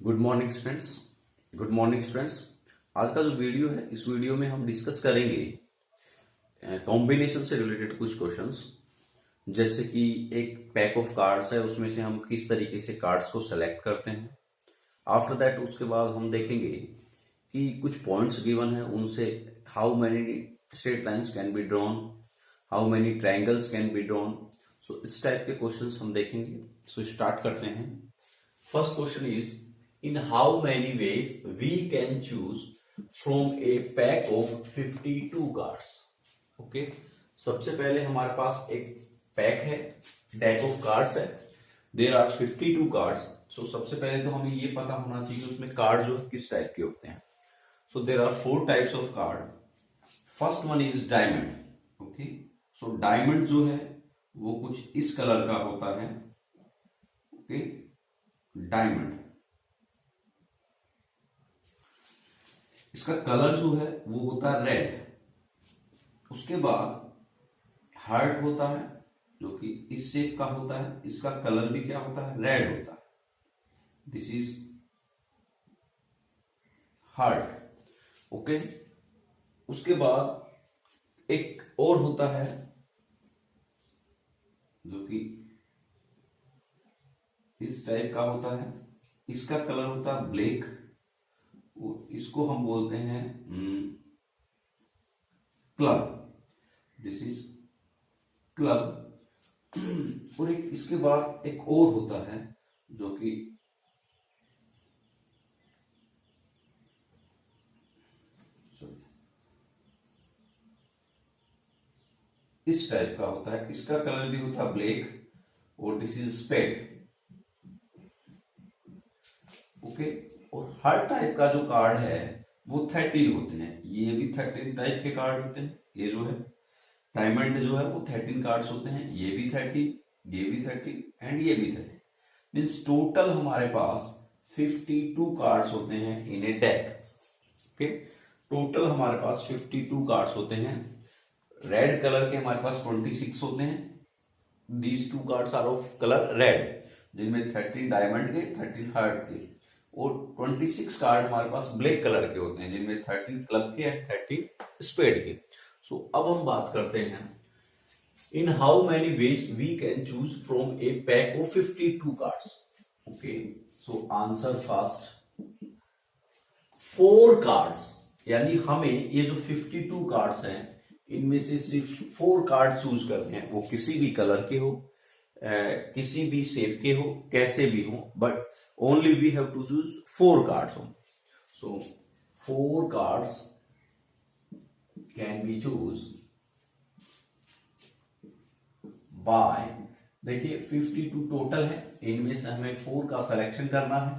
Good morning students. Good morning students. आज का जो वीडियो है, इस वीडियो में हम डिस्कस करेंगे कॉम्बिनेशन से रिलेटेड कुछ क्वेश्चंस। जैसे कि एक पैक ऑफ कार्ड्स है, उसमें से हम किस तरीके से कार्ड्स को सेलेक्ट करते हैं। आफ्टर दैट उसके बाद हम देखेंगे कि कुछ पॉइंट्स गिवन है, उनसे how many straight lines can be drawn, how many triangles can be drawn. So इस टाइप के क्वेश्चंस हम देखेंगे। सो स्टार्ट करते हैं। First question is, in how many ways we can choose from a pack of 52 cards। Okay, सबसे पहले हमारे पास एक पैक है, डेक ऑफ कार्ड्स है। There are 52 cards. सो सबसे पहले तो हमें ये पता होना चाहिए उसमें कार्ड जो किस टाइप के होते हैं। So there are 4 types of card. First one is diamond. Okay, so diamond जो है वो कुछ इस कलर का होता है। ओके, डायमंड, इसका कलर जो है वो होता है रेड। उसके बाद हार्ट होता है जो कि इस शेप का होता है, इसका कलर भी क्या होता है, रेड होता है। This is heart. ओके, उसके बाद एक और होता है जो कि इस टाइप का होता है, इसका कलर होता है ब्लैक। इसको हम बोलते हैं क्लब। This is club. और एक इसके बाद एक और होता है जो कि इस टाइप का होता है, इसका कलर भी होता है ब्लैक और दिस इज स्पेड। ओके, और हर टाइप का जो कार्ड है वो 13 होते हैं। ये भी 13 टाइप के कार्ड होते हैं। ये जो है डायमंड जो है वो 13 कार्ड्स होते हैं। ये भी 13, ये भी 13 एंड ये भी 13। मीन्स टोटल हमारे पास 52 कार्ड्स होते हैं इन ए डेक। ओके, टोटल हमारे पास 52 कार्ड्स होते हैं। रेड कलर के हमारे पास 26 होते हैं। These 2 cards are of colour red, जिनमें 13 डायमंड के, 13 हार्ट के, और 26 कार्ड हमारे पास ब्लैक कलर के होते हैं, जिनमें 13 क्लब के एंड 13 स्पेड के। सो अब हम बात करते हैं in how many ways we can choose from a pack of 52 cards. Okay, so answer first 4 cards, यानी हमें ये जो 52 कार्ड्स हैं इनमें से सिर्फ 4 कार्ड चूज करते हैं। वो किसी भी कलर के हो, किसी भी शेप के हो, कैसे भी हो, but only we have to choose 4 cards only. So 4 cards can be choose by, देखिए 52 टोटल है, इनमें से हमें 4 का सिलेक्शन करना है।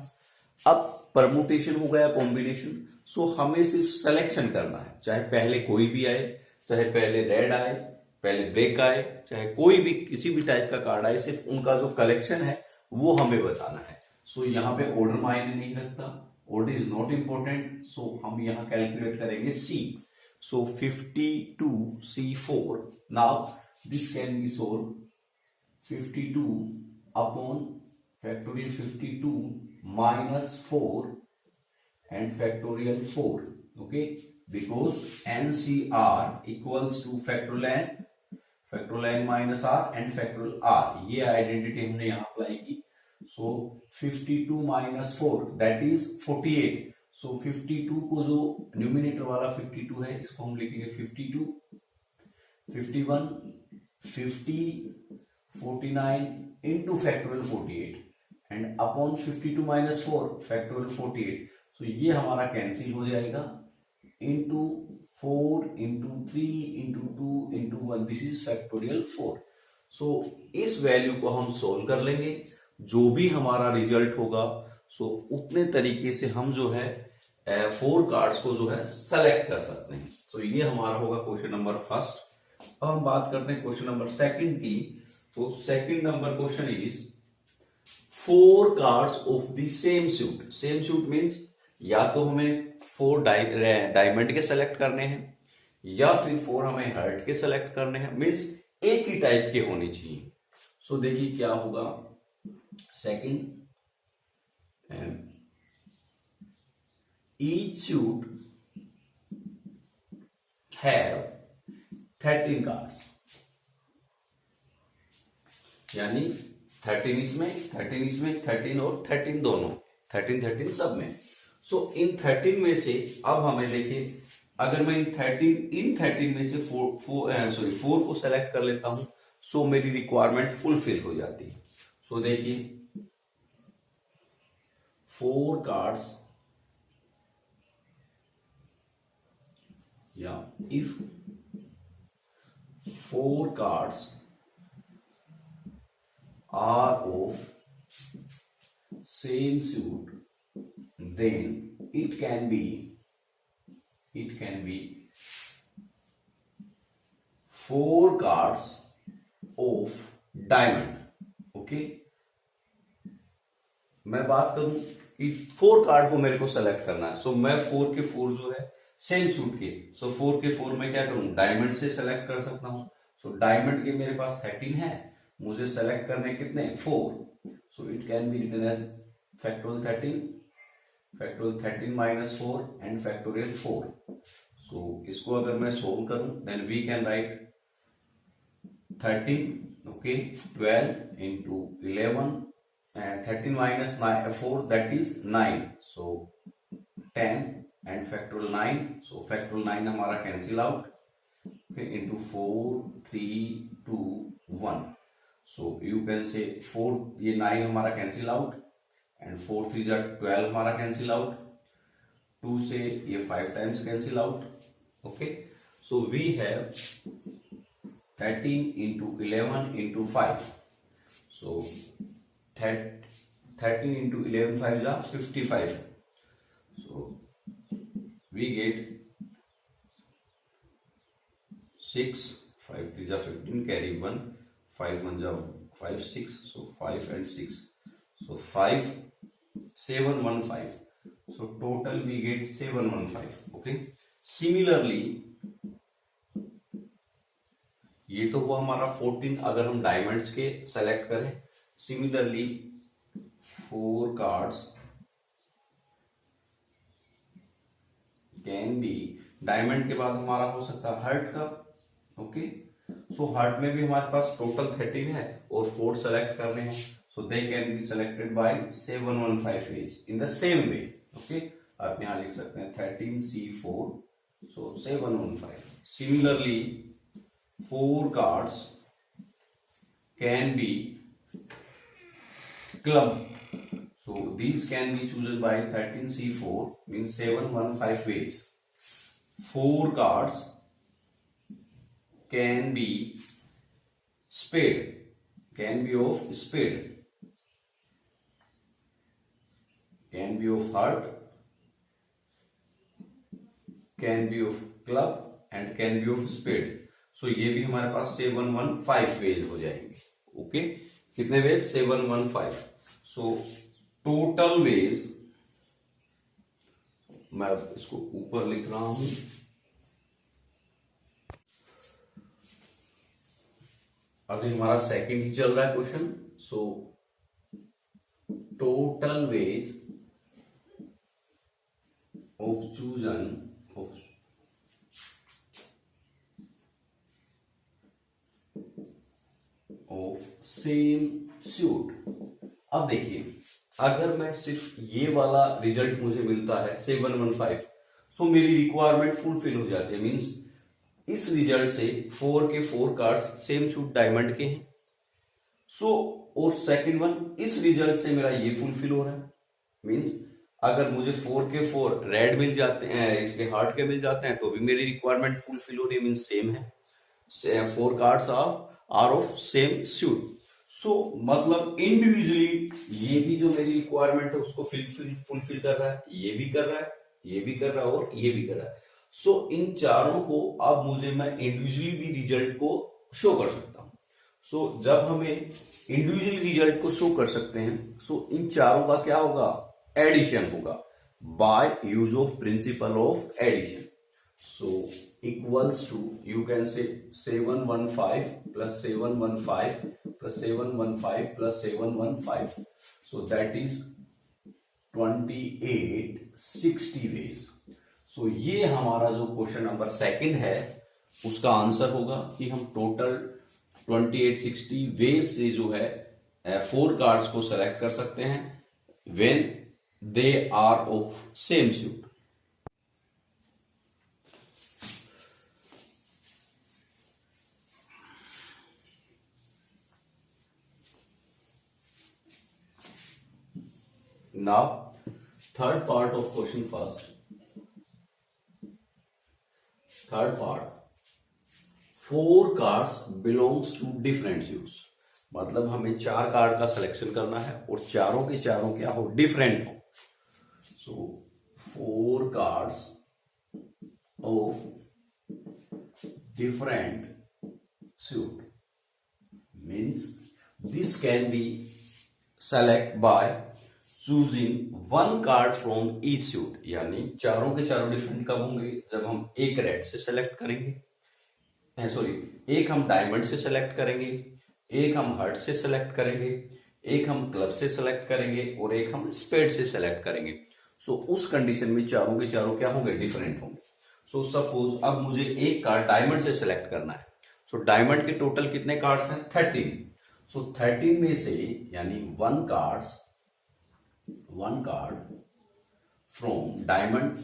अब परमुटेशन हो गया, कॉम्बिनेशन। सो हमें सिर्फ सिलेक्शन करना है, चाहे पहले कोई भी आए, चाहे पहले रेड आए, पहले ब्लैक आए, चाहे कोई भी किसी भी टाइप का कार्ड आए, सिर्फ उनका जो कलेक्शन है वो हमें बताना है। सो यहाँ पे ऑर्डर मायने नहीं रखता, ऑर्डर इज नॉट इंपॉर्टेंट। सो हम यहाँ कैलकुलेट करेंगे सी। सो 52 C4। Now this can B solve 52 upon factorial 52 minus 4 and factorial 4। Okay, because NCR equals to factorial n minus r and factorial r। ये आइडेंटिटी हमने यहाँ अप्लाई की। So 52 minus 4 that is 48। So 52 को जो numerator वाला 52 है, इसको हम लिखेंगे 52, 51, 50, 49 into factorial 48 and upon 52 minus 4 factorial 48। So ये हमारा कैंसिल हो जाएगा, into 4 into 3 into 2 into 1। This is factorial 4। सो इस वैल्यू को हम सोल्व कर लेंगे, जो भी हमारा रिजल्ट होगा सो उतने तरीके से हम जो है 4 कार्ड्स को जो है सेलेक्ट कर सकते हैं। तो ये हमारा होगा क्वेश्चन नंबर फर्स्ट। अब हम बात करते हैं क्वेश्चन नंबर सेकंड की। तो second number question is 4 cards of the same suit. Same suit means या तो हमें 4 डायमंड के सेलेक्ट करने हैं, या फिर 4 हमें हार्ट के सेलेक्ट करने हैं। मीन्स एक ही टाइप के होने चाहिए। सो देखिए क्या होगा। Second each suit have 13 cards, यानी 13 इसमें 13 और 13 दोनों, 13 सब में। सो इन 13 में से अब हमें देखिए, अगर मैं इन 13 में से 4 को सेलेक्ट कर लेता हूं, सो मेरी रिक्वायरमेंट फुलफिल हो जाती है। सो देखिए 4 कार्ड्स, या if 4 cards are of same suit, then it can be 4 cards of diamond। Okay, मैं बात करूं कि 4 कार्ड को मेरे को सेलेक्ट करना है। सो मैं 4 के 4 जो है सेम सूट के, सो 4 के 4 मैं क्या करूं, डायमंड से सेलेक्ट कर सकता हूं। सो डायमंड के मेरे पास 13 है, मुझे सेलेक्ट करने कितने, 4। So it can be written as factorial 13 minus 4 and factorial 4। So इसको अगर मैं सोल्व करूं, then we can write 13, okay, 12 into 11, 13 minus 4 that is 9, so 10 and factorial 9। So factorial 9 हमारा cancel out, okay, into 4 3 2 1। So you can say 4, ये 9 हमारा cancel out, and 4 3 जा 12 हमारा cancel out, 2 से ये 5 times cancel out. Okay, so we have 13 into 11 into 5। So 13 into 11 5 जा 55। So we get 6, 5 3 जा 15, carry 1, 5 1 जा 5 6, so 5 and 6, so 5 7 1 5, so total we get 715। okay, similarly ये तो हुआ हमारा 14 अगर हम डायमंड्स के सेलेक्ट करें। Similarly 4 cards can B, diamond के बाद हमारा हो सकता है हार्ट का। ओके, सो हार्ट में भी हमारे पास टोटल 13 है और 4 सेलेक्ट करने हैं, so they can be selected by 715 ways in the same way. Okay, आप यहां लिख सकते हैं 13C4, so 715। Similarly 4 cards can be club, so these can be chosen by 13C4 means 715 ways। 4 cards can be spade, can be of spade, can be of heart, can be of club and can be of spade। so ये भी हमारे पास 715 veg हो जाएंगे। Okay, कितने veg, 715। So total veg, मैं इसको ऊपर लिख रहा हूं, अभी हमारा सेकंड ही चल रहा है question. So total ways of chosen of same suit. अब देखिए, अगर मैं सिर्फ ये वाला रिजल्ट मुझे मिलता है 715, सो मेरी रिक्वायरमेंट फुलफिल हो जाती है। मींस इस रिजल्ट से 4 के 4 कार्ड्स सेम सूट डायमंड के हैं। सो और सेकंड वन, इस रिजल्ट से मेरा ये फुलफिल हो रहा है। मींस अगर मुझे 4 के 4 रेड मिल जाते हैं, इसके हार्ट के मिल जाते हैं, तो भी मेरी रिक्वायरमेंट फुलफिल हो रही है, मींस सेम है। 4 cards are of same suit. So मतलब इंडिविजुअली ये भी जो मेरी रिक्वायरमेंट है उसको फुलफिल कर रहा है, ये भी कर रहा है, ये भी कर रहा है और ये भी कर रहा है। सो इन चारों को अब मुझे मैं इंडिविजुअली भी रिजल्ट को शो कर सकता हूं। सो जब हमें इंडिविजुअली रिजल्ट को शो कर सकते हैं, सो इन चारों का क्या होगा, एडिशन होगा by use of principle of addition. So equals to, you can say 715 plus 715 plus 715 plus 715, so that is 28 60 ways. So ये हमारा जो क्वेश्चन नंबर सेकंड है उसका आंसर होगा कि हम टोटल 28 60 वेज से जो है 4 कार्ड्स को सेलेक्ट कर सकते हैं when they are of same suit. Now, third part of question first. Third part, 4 cards belongs to different suits. मतलब हमें 4 कार्ड का सिलेक्शन करना है और चारों के चारों क्या हो, डिफरेंट हो। सो 4 cards of different suit means this can be select by choosing 1 card from each suit. यानी चारों के चारों डिफरेंट कब होंगे, जब हम एक रेड से सेलेक्ट करेंगे, सॉरी एक हम डायमंड से सेलेक्ट करेंगे, एक हम हार्ट से सेलेक्ट करेंगे, एक हम क्लब से सेलेक्ट करेंगे और एक हम स्पेड से सेलेक्ट करेंगे। सो उस कंडीशन में चारों के चारों क्या होंगे, डिफरेंट होंगे। सो सपोज अब मुझे एक कार्ड डायमंड से सेलेक्ट करना है। सो डायमंड के टोटल कितने कार्ड्स हैं, 13। सो 13 में से यानी 1 card from diamond,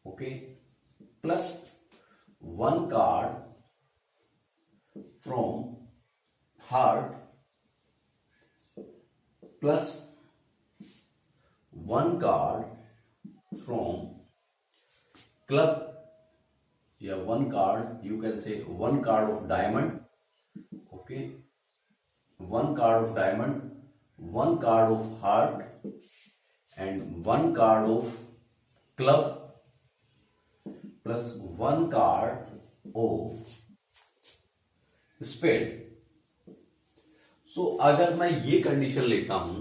okay, plus 1 card from heart, plus 1 card from club, या 1 card, you can say 1 card of diamond, okay, 1 card of diamond, 1 card of heart and 1 card of club plus 1 card of spade। सो अगर मैं ये condition लेता हूं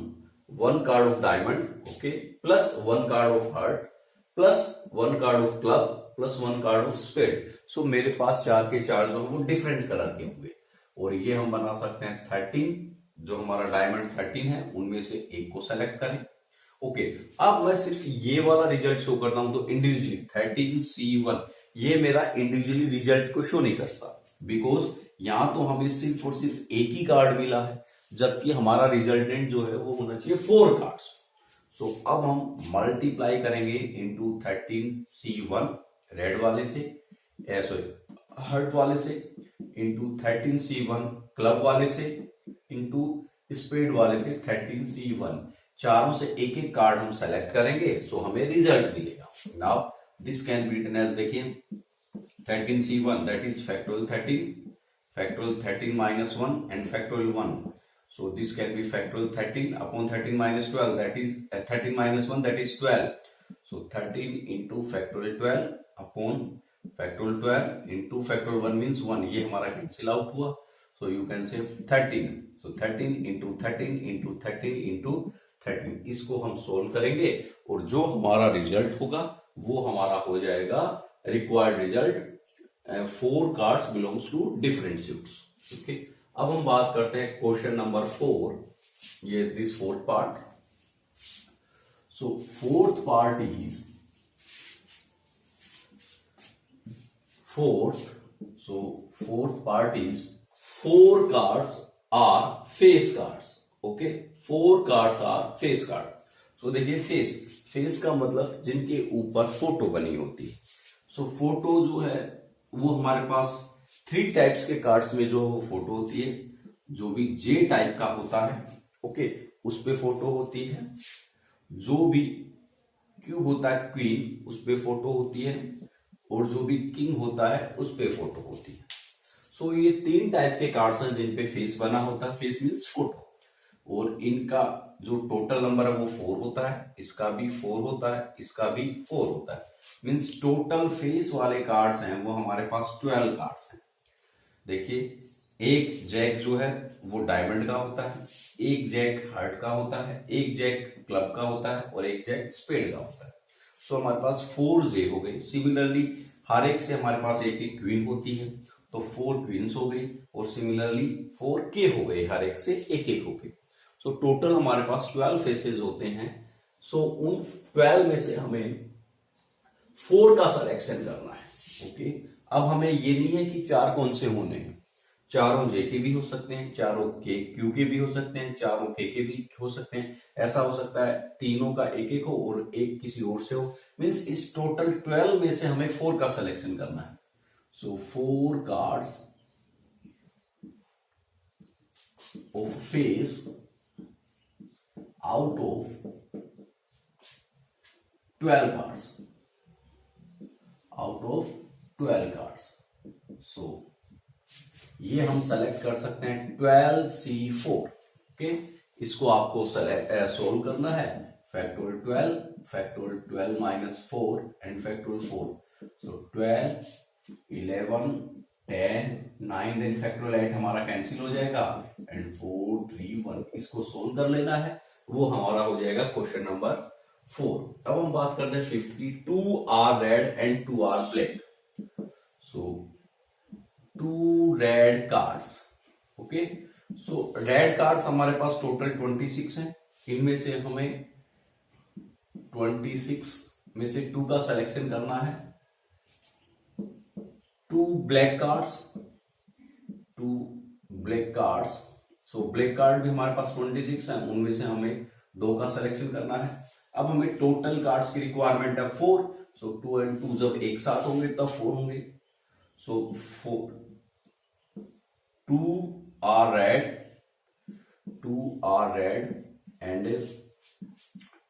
1 card of diamond, okay, plus 1 card of heart plus 1 card of club plus 1 card of spade, so मेरे पास 4 के 4 जो है वो डिफरेंट कलर के होंगे और ये हम बना सकते हैं 13। जो हमारा डायमंड 13 है उनमें से एक को सेलेक्ट करें। ओके, अब मैं सिर्फ ये वाला रिजल्ट शो करता हूं तो इंडिविजुअली 13C1 ये मेरा इंडिविजुअली रिजल्ट को शो नहीं करता, बिकॉज यहां तो हमें सिर्फ और सिर्फ एक ही कार्ड मिला है, जबकि हमारा रिजल्टेंट जो है वो होना चाहिए 4 कार्ड्स। सो अब हम मल्टीप्लाई करेंगे इनटू 13C1 रेड वाले से, सॉरी हर्ट वाले से, इंटू 13C1 क्लब वाले से, इंटू स्पेड वाले से 13C1। चारों से एक एक कार्ड हम सेलेक्ट करेंगे, सो हमें रिजल्ट मिलेगा। Now this can be written as, देखिए 13C1 that is factorial 13 minus 1 and factorial 1, so this can be factorial 13 upon 13 minus 12, that is 13 minus 1, that is 12, so 13 into factorial 12 upon factorial 12 into factorial 1 means 1, ये हमारा cancel out हुआ। So you can say 13, so 13 into 13 into 13 into 13, इसको हम solve करेंगे और जो हमारा result होगा वो हमारा हो जाएगा required result 4 cards belongs to different suits. Okay, अब हम बात करते हैं क्वेश्चन नंबर 4, ये this fourth part. So fourth part is fourth part is 4 cards are face cards, okay, 4 cards are face card। सो देखिए फेस का मतलब जिनके ऊपर फोटो बनी होती है। सो फोटो जो है वो हमारे पास 3 टाइप्स के कार्ड्स में जो वो फोटो होती है, जो भी जे टाइप का होता है, ओके, उस पे फोटो होती है। जो भी क्यू होता है क्वीन, उस पे फोटो होती है, और जो भी किंग होता है उस पे फोटो होती है। सो ये 3 टाइप के कार्ड्स हैं जिन पे फेस बना होता है, फेस मीन्स फोटो, और इनका जो टोटल नंबर है वो 4 होता है, इसका भी 4 होता है, इसका भी 4 होता है, मीन्स टोटल फेस वाले कार्ड्स हैं वो हमारे पास 12 कार्ड्स हैं। देखिए एक जैक जो है वो डायमंड का होता है, एक जैक हार्ट का होता है, एक जैक क्लब का होता है और एक जैक स्पेड का होता है। सो हमारे पास 4 जे हो गए। सिमिलरली हर एक से हमारे पास एक एक क्वीन होती है, तो 4 क्वींस हो गई, और सिमिलरली 4 के हो गए, हर एक से एक एक हो गए। सो टोटल हमारे पास 12 फेसेस होते हैं। सो उन 12 में से हमें 4 का सिलेक्शन करना है। ओके, अब हमें ये नहीं है कि 4 कौन से होने हैं, चारों जे के भी हो सकते हैं, चारों के क्यू के भी हो सकते हैं, चारों के भी हो सकते हैं। ऐसा हो सकता है तीनों का एक एक हो और एक किसी और से हो। मींस इस टोटल 12 में से हमें 4 का सिलेक्शन करना है। So 4 cards of face out of 12 cards, out of 12 cards. So ये हम सेलेक्ट कर सकते हैं 12C4। ओके, इसको आपको सोल्व करना है। Factorial 12 minus 4 and factorial 4। So 12 11 10 9 then factorial 8 हमारा कैंसिल हो जाएगा एंड 4 3 1 इसको सोल्व कर लेना है। वो हमारा हो जाएगा क्वेश्चन नंबर 4। अब हम बात करते हैं 5th की। 2 are red and 2 are black. So 2 red cards. Okay, so red cards हमारे पास टोटल 26 हैं। इनमें से हमें 26 में से 2 का सिलेक्शन करना है। 2 black cards, 2 black cards. So black card भी हमारे पास 26 है, उनमें से हमें 2 का सिलेक्शन करना है। अब हमें टोटल कार्ड्स की रिक्वायरमेंट है 4। सो 2 and 2 जब एक साथ होंगे तब 4 होंगे। सो 2 are red, 2 are red and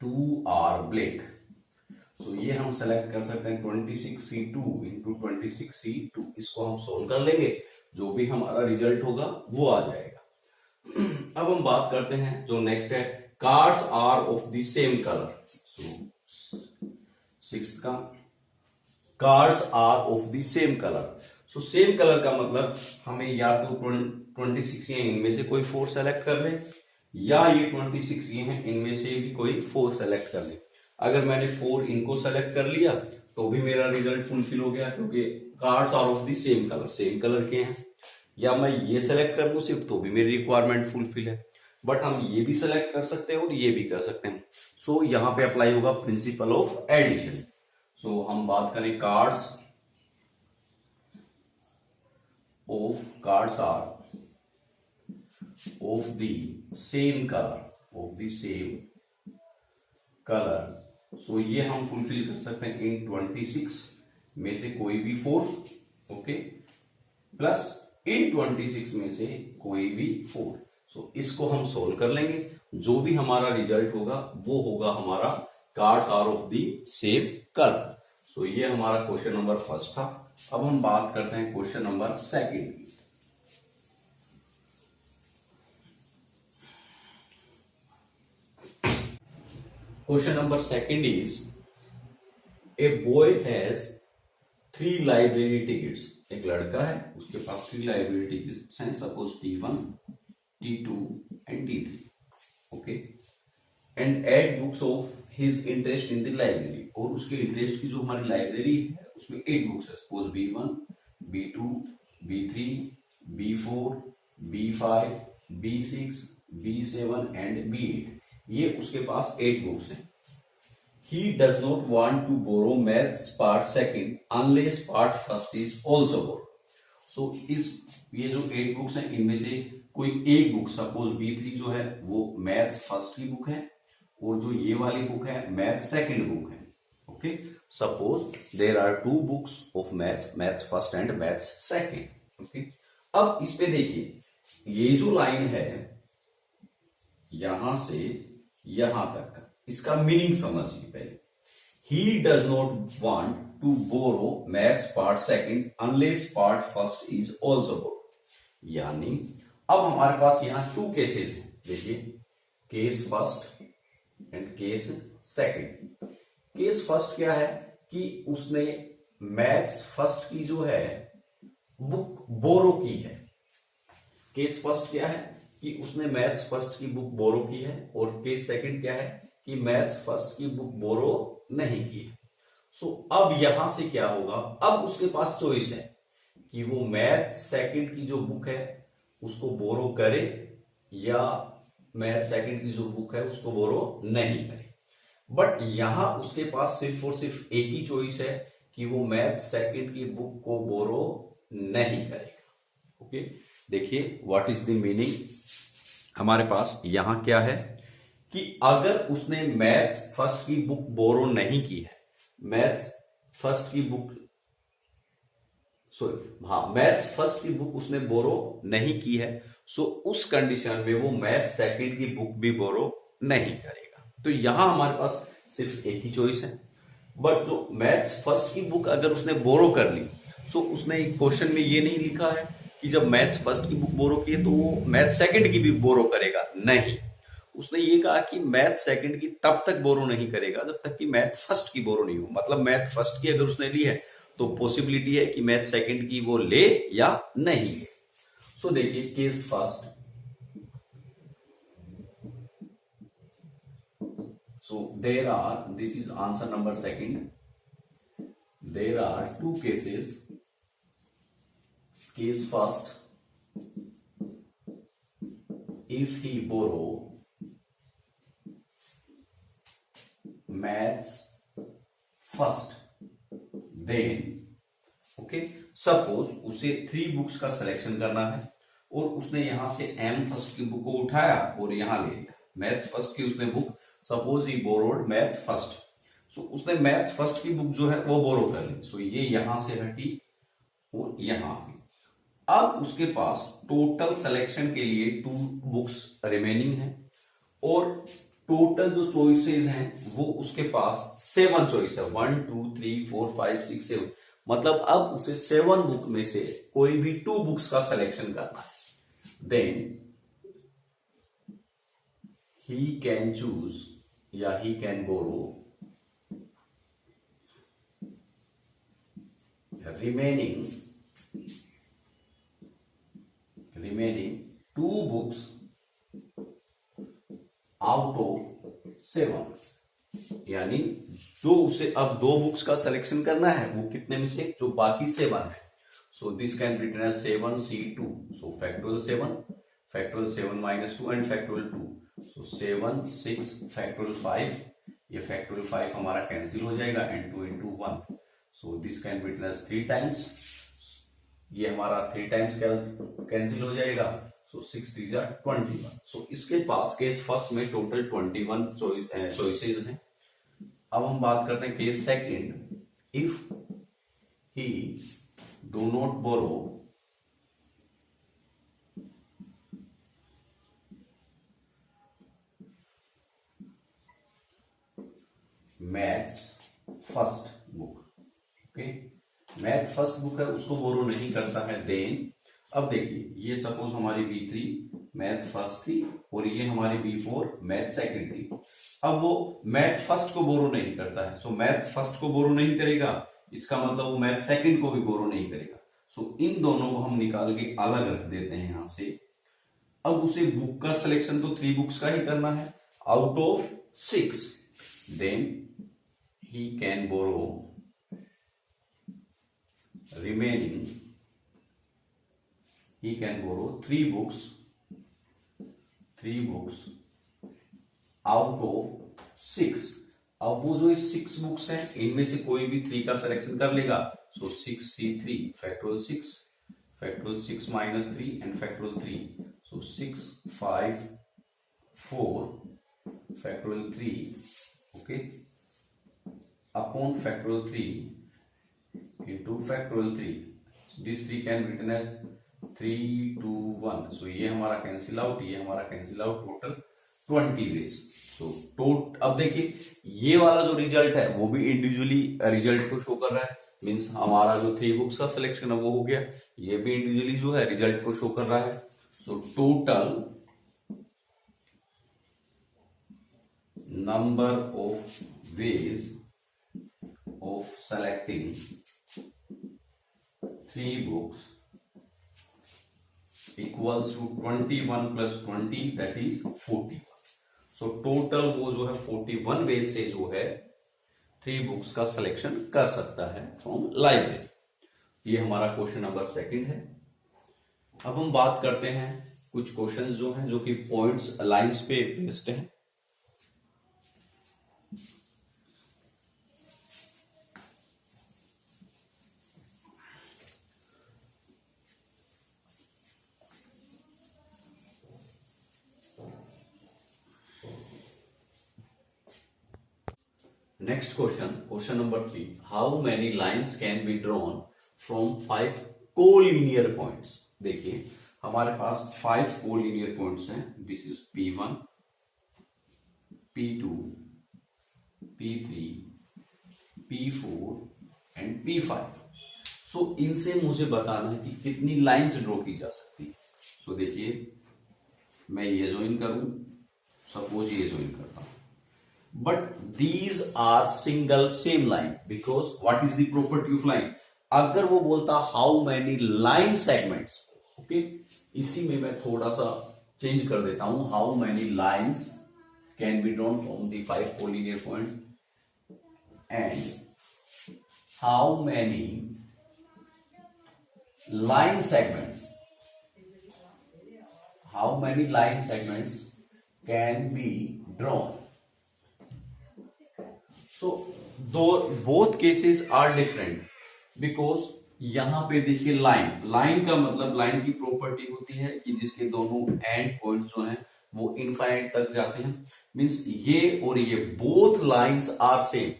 2 are black। सो ये हम सेलेक्ट कर सकते हैं 26C2 इंटू 26C2। इसको हम सोल्व कर लेंगे, जो भी हमारा रिजल्ट होगा वो आ जाएगा। अब हम बात करते हैं जो नेक्स्ट है, cards are of the same colour. So 6th का, cards are of the same colour. So same colour का मतलब हमें या तो 26 ये इनमें से कोई 4 सेलेक्ट कर ले, या ये 26 ये हैं इनमें से भी कोई 4 सेलेक्ट कर ले। अगर मैंने 4 इनको सेलेक्ट कर लिया तो भी मेरा रिजल्ट फुलफिल हो गया, क्योंकि cards are of the same colour, same colour के हैं। या मैं ये सेलेक्ट कर लूं सिर्फ तो भी मेरी रिक्वायरमेंट फुलफिल है। बट हम ये भी सेलेक्ट कर सकते हैं और ये भी कर सकते हैं। सो यहां पे अप्लाई होगा प्रिंसिपल ऑफ एडिशन। सो हम बात करें cards are of the same color, of the same color। सो ये हम फुलफिल कर सकते हैं इन 26 में से कोई भी 4। ओके, प्लस इन 26 में से कोई भी 4। सो इसको हम सोल्व कर लेंगे, जो भी हमारा रिजल्ट होगा वो होगा हमारा cards are of the same colour. So ये हमारा क्वेश्चन नंबर 1 था। अब हम बात करते हैं क्वेश्चन नंबर 2 की। Question number 2 is, a boy has 3 library tickets. एक लड़का है, उसके पास 3 लाइब्रेरी टिकट्स हैं, suppose T1 T2 and T3। Okay, and eight books of his interest in the library. और उसके इंटरेस्ट की जो हमारी लाइब्रेरी है उसमें 8 बुक्स है, suppose B1 B2 B3 B4 B5 B6 B7 and B8। ये उसके पास 8 बुक्स हैं। He does not want to borrow maths part 2 unless part 1 is also borrowed। So ये जो 8 बुक्स हैं इनमें से कोई एक बुक, सपोज B3 जो है वो मैथ्स फर्स्ट की बुक है, और जो ये वाली बुक है मैथ्स सेकंड बुक है। Okay, suppose there are 2 books of maths first and maths second. Okay, अब इस पे देखिए, ये जो लाइन है यहां से यहां तक का, इसका मीनिंग समझिए पहले। He does not want to borrow maths part 2 unless part 1 is also borrow. यानी अब हमारे पास यहां 2 केसेस हैं। देखिए, case first and case second. Case first क्या है कि उसने मैथ्स फर्स्ट की जो है बुक बोरो की है। केस फर्स्ट क्या है कि उसने मैथ्स फर्स्ट की बुक बोरो की है, और केस सेकंड क्या है कि मैथ्स फर्स्ट की बुक बोरो नहीं की है। सो अब यहां से क्या होगा, अब उसके पास चॉइस है कि वो मैथ्स सेकंड की जो बुक है उसको बोरो करे या मैथ सेकंड की जो बुक है उसको बोरो नहीं करे। बट यहां उसके पास सिर्फ और सिर्फ एक ही चॉइस है कि वो मैथ सेकंड की बुक को बोरो नहीं करेगा। ओके, देखिए व्हाट इज द मीनिंग। हमारे पास यहां क्या है कि अगर उसने मैथ्स फर्स्ट की बुक बोरो नहीं की है, मैथ्स फर्स्ट की बुक मैथ्स फर्स्ट की बुक उसने बोरो नहीं की है, सो उस कंडीशन में वो मैथ्स सेकंड की बुक भी बोरो नहीं करेगा। तो यहां हमारे पास सिर्फ एक ही चॉइस है। बट जो मैथ्स फर्स्ट की बुक अगर उसने बोरो कर ली, सो उसने एक क्वेश्चन में ये नहीं लिखा है कि जब मैथ्स फर्स्ट की बुक बोरो की है तो वो मैथ्स सेकंड की भी बोरो करेगा, नहीं। उसने ये कहा कि मैथ सेकंड की तब तक बोरो नहीं करेगा जब तक कि मैथ फर्स्ट की बोरो नहीं हो। मतलब मैथ फर्स्ट की अगर उसने ली है तो पॉसिबिलिटी है कि मैथ सेकंड की वो ले या नहीं ले। सो देखिए case first. So there are, this is answer number second. There are two cases. Case first, if he borrow maths first, then okay, suppose उसे 3 बुक्स का सिलेक्शन करना है और उसने यहां से एम फर्स्ट की बुक को उठाया और यहां ले लिया। मैथ्स फर्स्ट की उसने बुक, सपोज ही बोरोड मैथ्स फर्स्ट, सो उसने मैथ्स फर्स्ट की बुक जो है वो बोरो कर ली। सो ये यहां से हटी और यहां आ गई। अब उसके पास टोटल सिलेक्शन के लिए 2 बुक्स रिमेनिंग है और टोटल जो चॉइसेस हैं वो उसके पास 7 चॉइस है, 1 2 3 4 5 6 7। मतलब अब उसे 7 बुक में से कोई भी 2 बुक्स का सिलेक्शन करना है। देन he can choose या he can borrow remaining 2 books out of 7। यानी जो उसे अब 2 बुक्स का सिलेक्शन करना है वो कितने में से, जो बाकी 7 है। So this can written as 7C2। So factorial 7, factorial 7 minus 2 and factorial 2। So 7 6 factorial 5, ये फैक्टोरियल 5 हमारा कैंसिल हो जाएगा and 2 into 1। So this can be written as 3 times, ये हमारा 3 टाइम्स कैंसिल हो जाएगा। सो 6 3 जा 21। सो इसके पास केस फर्स्ट में टोटल 21 चॉइसेस हैं। अब हम बात करते हैं case second. If he do not borrow maths first book, okay, math first book है उसको बोरो नहीं करता है। देन अब देखिए ये सपोज हमारी B3 मैथ्स फर्स्ट थी और ये हमारी B4 मैथ सेकंड थी। अब वो मैथ फर्स्ट को बोरो नहीं करता है, सो मैथ फर्स्ट को बोरो नहीं करेगा, इसका मतलब वो मैथ सेकंड को भी बोरो नहीं करेगा। सो इन दोनों को हम निकाल के अलग रख देते हैं यहां से। अब उसे बुक का सिलेक्शन तो 3 बुक्स का ही करना है out of 6। Then he can borrow remaining, he can borrow 3 books out of 6। अब वो जो 6 बुक्स हैं इनमें से कोई भी 3 का सिलेक्शन कर लेगा। सो 6C3 factorial 6, factorial 6 minus 3 and factorial 3। So 6 5 4 factorial 3, okay, upon factorial 3 into factorial 3। this 3 can written as 3 2 1। so ये हमारा कैंसिल आउट, ये हमारा कैंसिल आउट, टोटल 20 डेज। सो अब देखिए ये वाला जो रिजल्ट है वो भी इंडिविजुअली रिजल्ट को शो कर रहा है। मींस हमारा जो 3 बुक्स का सिलेक्शन है वो हो गया, ये भी इंडिविजुअली जो है रिजल्ट को शो कर रहा है। सो total number of ways of selecting 3 books equals to 21 plus 20 that is 41। so total वो जो है 41 वेज से जो है 3 बुक्स का सिलेक्शन कर सकता है फ्रॉम लाइब्रेरी। ये हमारा क्वेश्चन नंबर सेकंड है। अब हम बात करते हैं कुछ क्वेश्चंस जो हैं जो कि पॉइंट्स लाइंस पे बेस्ड हैं। Next question, question number 3. How many lines can be drawn from 5 collinear points? देखिए हमारे पास 5 collinear points हैं. This is P1, P2, P3, P4 and P5. So इनसे मुझे बताना है कि कितनी लाइंस ड्रॉ की जा सकती है. So देखिए मैं ये ज्वाइन करूं, सपोज ये ज्वाइन करता हूं. But these are single same line because what is the property of line? अगर वो बोलता how many line segments, okay, इसी में मैं थोड़ा सा चेंज कर देता हूं. How many lines can be drawn from the 5 collinear points and how many line segments? How many line segments can be drawn? So both cases are different because यहां पे देखिए लाइन का मतलब लाइन की property होती है कि जिसके दोनों एंड पॉइंट्स जो हैं वो इनफाइनाइट तक जाते हैं. मींस ये और ये बोथ लाइंस आर सेम.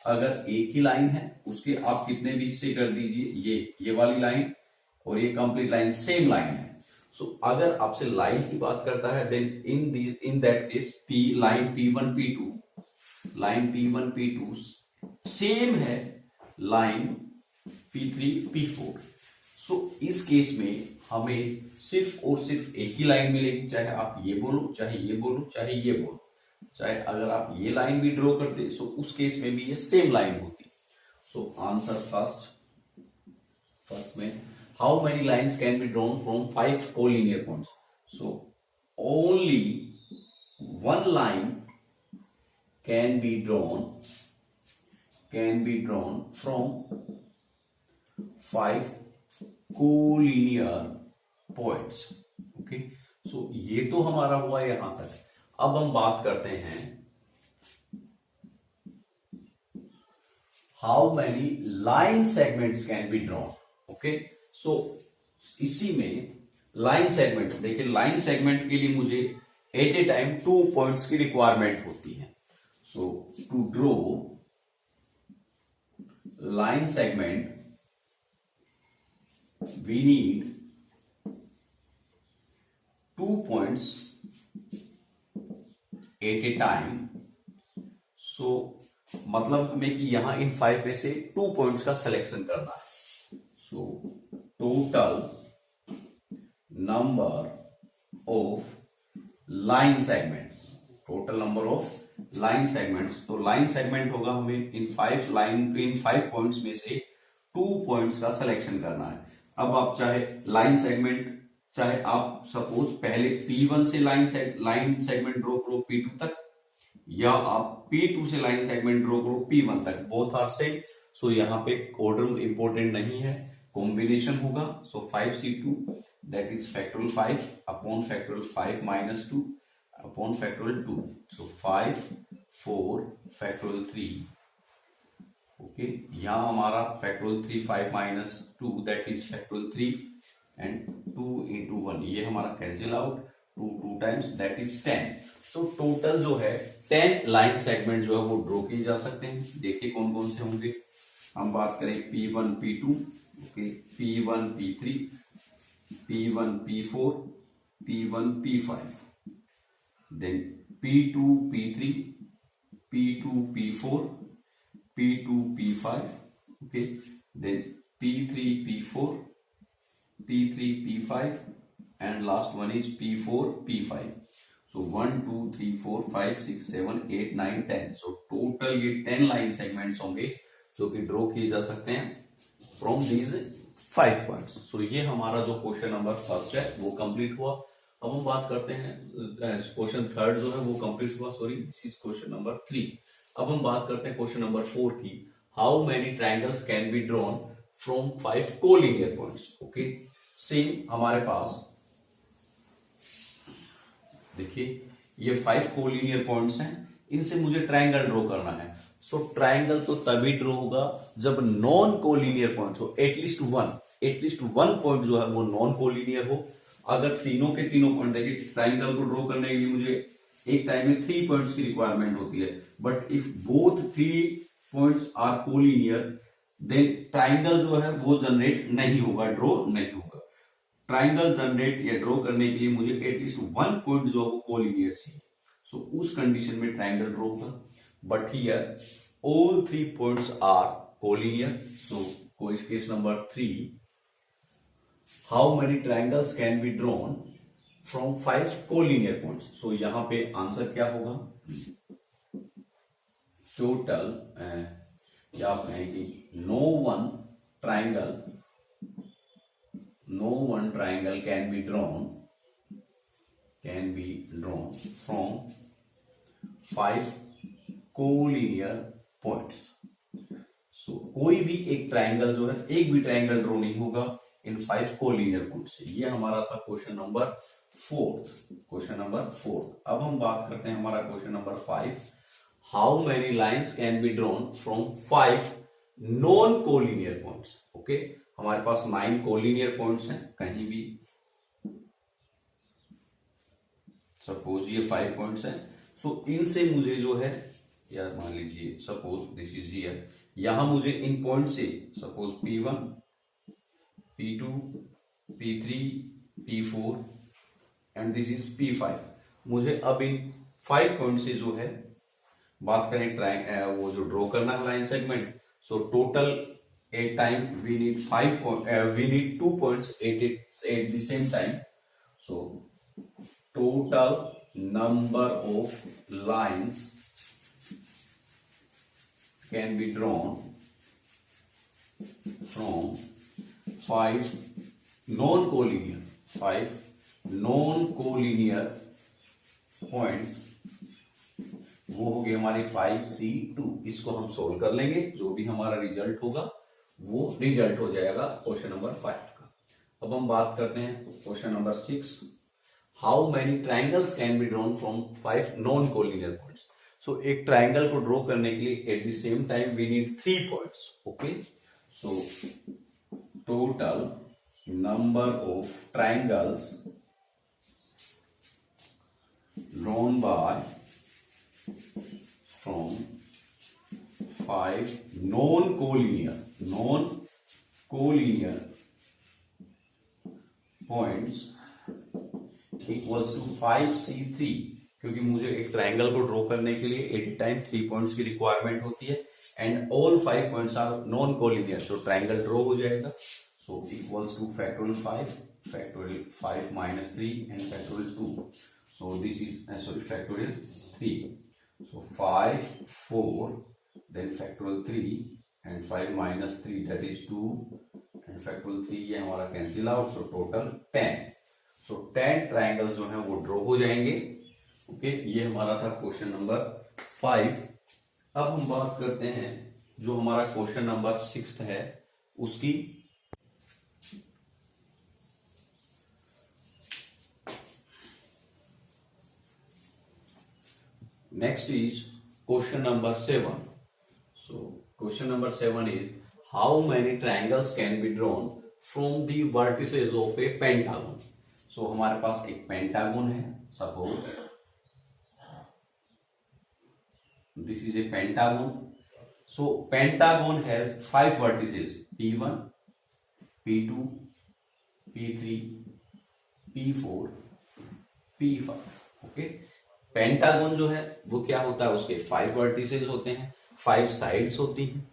अगर एक ही लाइन है उसके आप कितने भी हिस्से कर दीजिए, ये वाली लाइन और ये कंप्लीट लाइन सेम लाइन है. सो अगर आपसे लाइन की बात करता है then in that case line P1 P2, line P1 P2 same है लाइन P3 P4. सो इस केस में हमें सिर्फ और सिर्फ एक ही लाइन मिलेगी, चाहे आप ये बोलो, चाहे ये बोलो, चाहे ये बोलो. चाहे अगर आप ये लाइन भी ड्रॉ करते सो उस केस में भी ये सेम लाइन होती. सो आंसर फर्स्ट में how many lines can be drawn from 5 collinear points. So only one line can be drawn from 5 collinear points. Okay, so ये तो हमारा हुआ यहां तक. अब हम बात करते हैं how many line segments can be drawn. Okay, so इसी में लाइन सेगमेंट, देखिए लाइन सेगमेंट के लिए मुझे एट ए टाइम 2 पॉइंट्स की रिक्वायरमेंट होती है. So to draw line segment we need 2 points at a time. So मतलब हमें कि यहां इन 5 में से 2 पॉइंट्स का सिलेक्शन करना है. सो total number of line segments, total number of line segments. तो लाइन सेगमेंट होगा हमें इन 5 पॉइंट्स में से 2 पॉइंट्स का सिलेक्शन करना है. अब आप चाहे लाइन सेगमेंट, चाहे आप सपोज पहले P1 से लाइन सेगमेंट ड्रॉ करो P2 तक, या आप P2 से लाइन सेगमेंट ड्रॉ करो P1 तक, बोथ आर सेम. सो यहाँ पे ऑर्डर इंपॉर्टेंट नहीं है, कॉम्बिनेशन होगा. सो 5C2 that is factorial 5 upon factorial 5 minus 2 upon factorial 2. So 5 4 factorial 3. Okay, यहाँ हमारा factorial 3 5 minus 2 that is factorial 3 and 2 into 1, ये हमारा cancel out, 2 times that is 10. So total जो है 10 लाइन सेगमेंट जो है वो ड्रॉ किए जा सकते हैं. देखिए कौन कौन से होंगे. हम बात करें P1 P2, okay, P1 P3, P1 P4, P1 P5, then P2 P3, P2 P4, P2 P5, okay, then P3 P4, P3 P5 and last one is P4 P5. So 1 2 3 4 5 6 7 8 9 10. So total ये 10 line segments होंगे जो कि draw किए जा सकते हैं from these 5 points. सो ये हमारा जो क्वेश्चन नंबर फर्स्ट है वो कंप्लीट हुआ. अब हम बात करते हैं क्वेश्चन थर्ड जो है वो कंप्लीट हुआ, sorry this is question number 3. अब हम बात करते हैं क्वेश्चन नंबर 4 की. How many triangles can be drawn from 5 collinear points. Okay, same हमारे पास देखिए ये 5 कोलिनियर पॉइंट्स हैं, इनसे मुझे ट्रायंगल ड्रॉ करना है। सो ट्रायंगल तो तभी ड्रॉ होगा जब नॉन कोलिनियर पॉइंट्स हो, एटलीस्ट वन पॉइंट जो है वो नॉन कोलिनियर हो। अगर तीनों के तीनों पॉइंट, देखिए ट्रायंगल को ड्रॉ करने के लिए मुझे एक टाइम में 3 पॉइंट्स की रिक्वायरमेंट होती है, but if both 3 points are collinear then triangle जो है वो जनरेट नहीं होगा, ड्रॉ नहीं होगा। ट्रायंगल जनरेट या ड्रॉ करने के लिए मुझे एटलीस्ट वन पॉइंट जो है वो कोलिनियर चाहिए। सो उस कंडीशन में ट्रायंगल ड्रॉ होगा, but here all 3 points are collinear. So case number 3, how many triangles can be drawn from 5 collinear points. So यहां पे आंसर क्या होगा, टोटल या आप कहें कि no one triangle can be drawn from 5 collinear points. So कोई भी एक ट्राइंगल जो है, एक भी ट्राइंगल ड्रॉ नहीं होगा इन 5 कोलिनियर पॉइंट से। ये हमारा था क्वेश्चन नंबर 4। अब हम बात करते हैं हमारा question number 5, how many lines can be drawn from 5 non collinear points. Okay, हमारे पास 9 कोलिनियर पॉइंट्स हैं, कहीं भी सपोज ये 5 पॉइंट्स हैं। सो इनसे मुझे जो है, या मान लीजिए सपोज दिस इज हियर, यहां मुझे इन पॉइंट से suppose P1, P2, P3, P4 and this is P5। मुझे अब इन 5 पॉइंट से जो है बात करें वो जो ड्रॉ करना है line segment. So total at time we need 2 points at the same time. So total number of lines can be drawn from 5 non-collinear points, वो हो गए हमारे 5C2। इसको हम सोल्व कर लेंगे, जो भी हमारा रिजल्ट होगा वो रिजल्ट हो जाएगा क्वेश्चन नंबर 5 का। अब हम बात करते हैं question number 6, how many triangles can be drawn from 5 non collinear points. So एक ट्राइंगल को ड्रॉ करने के लिए at the same time we need 3 points. Okay, so total number of triangles drawn by from 5 non collinear points equals to 5C3, क्योंकि मुझे एक triangle को draw करने के लिए एट टाइम 3 पॉइंट्स की रिक्वायरमेंट होती है and all 5 points are non collinear, so triangle draw हो जाएगा। So equals to factorial 5 minus 3 and factorial 2। So this is factorial 3। So 5 4 then factorial 3 and 5 minus 3 that is 2 and factorial 3, ये हमारा cancel out. So total 10। So 10 triangle जो है वो draw हो जाएंगे। Okay, ये हमारा था क्वेश्चन नंबर 5। अब हम बात करते हैं जो हमारा क्वेश्चन नंबर 6 है उसकी। Next is question number 7। So question number 7 is how many triangles can be drawn from the vertices of a pentagon. So हमारे पास एक पेंटागन है, suppose this is a pentagon. So pentagon has 5 vertices P1, P2, P3, P4, P5। Okay, pentagon जो है वो क्या होता है, उसके 5 वर्टिसेस होते हैं, 5 साइड्स होती हैं।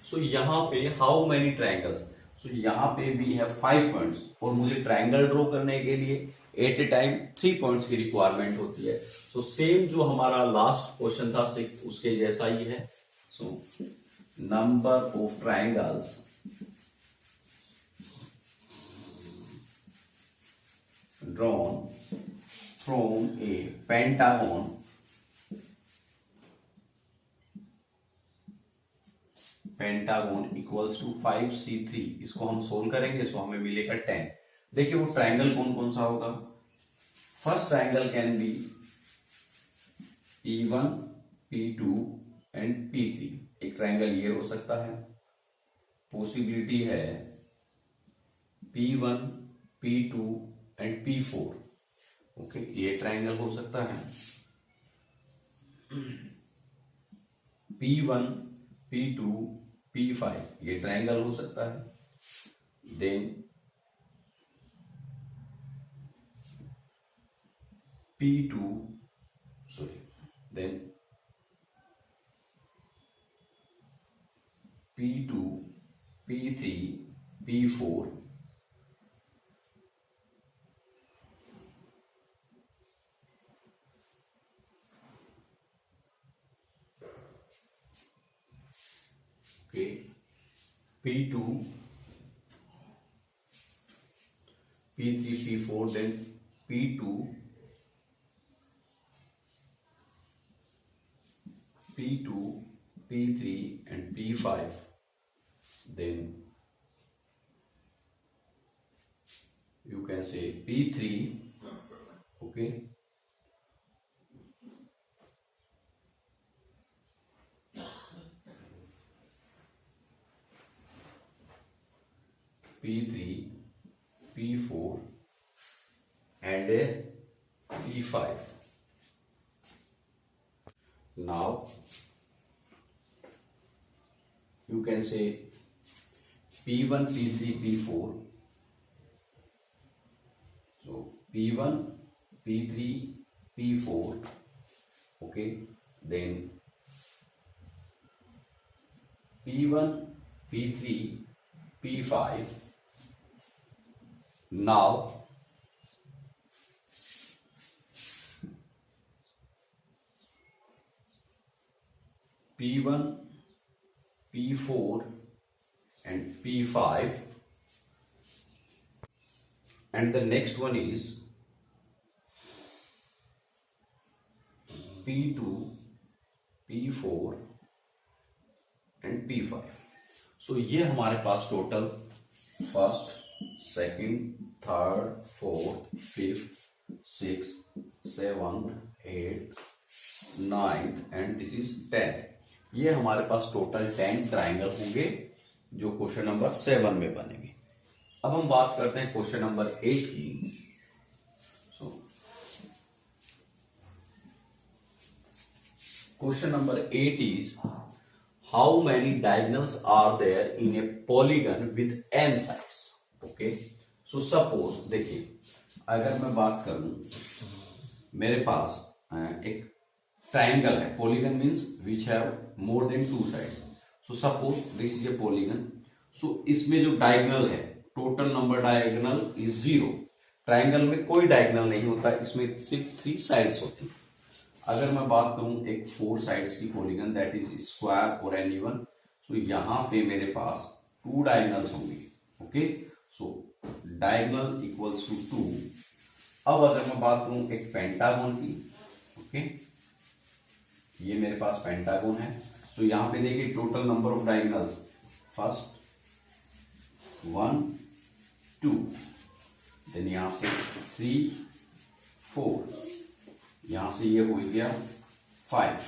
सो यहां पे हाउ मेनी ट्राइंगल्स, सो यहां पे वी हैव 5 पॉइंट्स और मुझे ट्राइंगल ड्रॉ करने के लिए एट ए टाइम 3 पॉइंट्स की रिक्वायरमेंट होती है। सो सेम जो हमारा लास्ट क्वेश्चन था 6 उसके जैसा ही है। So number of triangles drawn from a pentagon equals to 5C3। इसको हम सोल्व करेंगे, सो हमें मिलेगा 10। देखिए वो ट्राइंगल कौन कौन सा होगा। First triangle can be P1, P2 and P3। एक ट्रायंगल ये हो सकता है। पॉसिबिलिटी है P1, P2 and P4। Okay, ये ट्रायंगल हो सकता है। P1, P2, P5 ये ट्रायंगल हो सकता है। Then P2 then P2, P3, P4 okay, P2, P3, P4 then P2, P2, P3 and P5 then you can say P3 okay, P3, P4 and P5. Now you can say P1, P3, P4. So P1, P3, P4. Okay. Then P1, P3, P5. Now P1, P4 and P5, and the next one is P2, P4 and P5. So ये हमारे पास total first, second, third, fourth, fifth, six, seventh, eight, ninth and this is 10। ये हमारे पास total 10 triangle होंगे जो question number 7 में बनेंगे। अब हम बात करते हैं क्वेश्चन नंबर 8 की। So question number 8 is how many diagonals are there in a polygon with n sides. Okay, so suppose देखिए, अगर मैं बात करूं, मेरे पास एक ट्राइंगल है। Polygon means which have more than 2 sides. So suppose this is a polygon. So इसमें जो डायगोनल है, total number diagonal is 0। Triangle में कोई डायगोनल नहीं होता, इसमें सिर्फ 3 साइड्स होती हैं। अगर मैं बात करूं एक 4 साइड्स की पॉलीगन, दैट इज स्क्वायर और एनी वन, सो यहां पे मेरे पास 2 डायगोनल्स होंगे। Okay, so diagonal equals to 2। अब अगर मैं बात करूं एक पेंटागन की, ओके, ये मेरे पास पेंटागन है। सो यहां पे देखिए total number of diagonals, first 1, 2, then यहां से 3, 4, यहां से ये हो गया 5,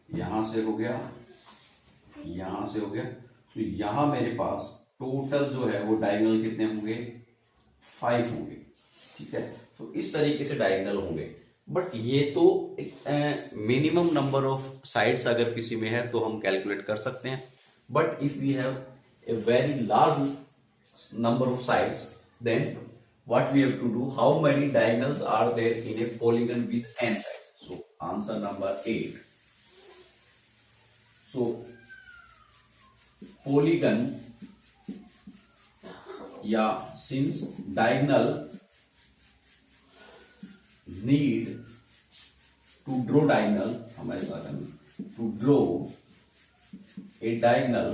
यहां से हो गया, यहां से हो गया। तो यहां मेरे पास टोटल जो है वो डायगोनल कितने होंगे, 5 होंगे। ठीक है, तो इस तरीके से डायगोनल होंगे। बट ये तो मिनिमम नंबर ऑफ साइड्स अगर किसी में है तो हम कैलकुलेट कर सकते हैं। But if we have a very large number of sides, then what we have to do, how many diagonals are there in a polygon with n sides? So answer number 8. So polygon, yeah, since diagonal need to draw diagonal, हम ऐसा करें, to draw a diagonal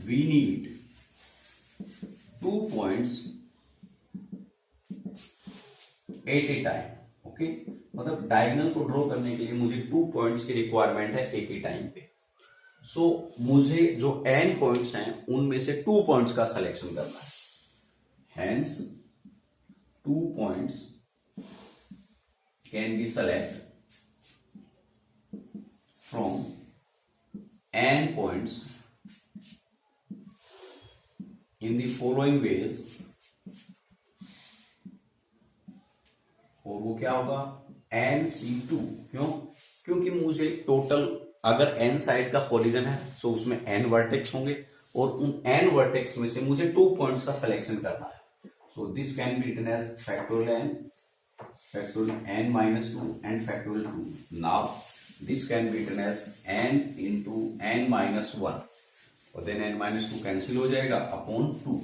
we need 2 points at a time। Okay, मतलब diagonal को draw करने के लिए मुझे 2 points की रिक्वायरमेंट है एक ही टाइम पे। सो मुझे जो n पॉइंट्स हैं उनमें से 2 पॉइंट्स का सिलेक्शन करना है। Hence 2 points can be select from n points in the following ways, और वो क्या होगा NC2। क्यों? क्योंकि मुझे टोटल अगर n साइड का पॉलीगन है तो उसमें n वर्टेक्स होंगे और उन n वर्टेक्स में से मुझे 2 पॉइंट्स का सिलेक्शन करना है। So this can be written as factorial n minus 2 and factorial 2। now this can be written as n into n minus 1 और देन n minus 2 कैंसिल हो जाएगा अपॉन 2।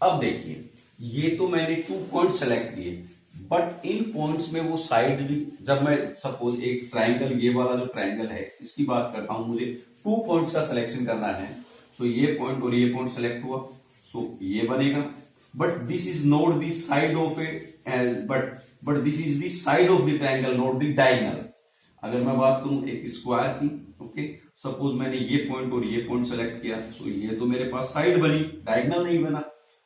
अब देखिए ये तो मैंने 2 पॉइंट सेलेक्ट किए, बट इन पॉइंट्स में वो साइड भी, जब मैं सपोज एक ट्राइंगल, ये वाला जो ट्राइंगल है इसकी बात करता हूं, मुझे 2 पॉइंट्स का सिलेक्शन करना है। सो ये पॉइंट और ये पॉइंट सेलेक्ट हुआ, सो ये बनेगा, but this is not the side of A, but this is the side of the triangle, not the diagonal. अगर मैं बात करूं एक स्क्वायर की, ओके, सपोज मैंने ये पॉइंट और ये पॉइंट सेलेक्ट किया, सो ये तो मेरे पास साइड बनी, डायगोनल नहीं बना।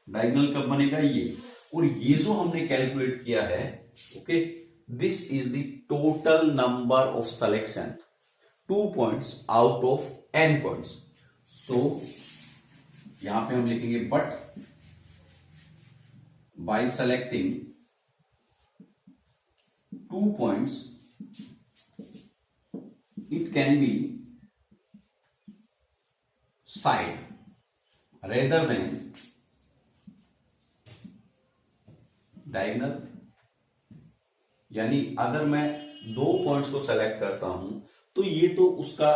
डायगोनल कब बनेगा? ये। और ये जो हमने कैलकुलेट किया है, okay, this is the total number of selection, 2 points out of n points. So यहां पे हम लिखेंगे but by selecting 2 points it can be side rather than diagonal। यानी अगर मैं 2 पॉइंट्स को सेलेक्ट करता हूं तो ये तो उसका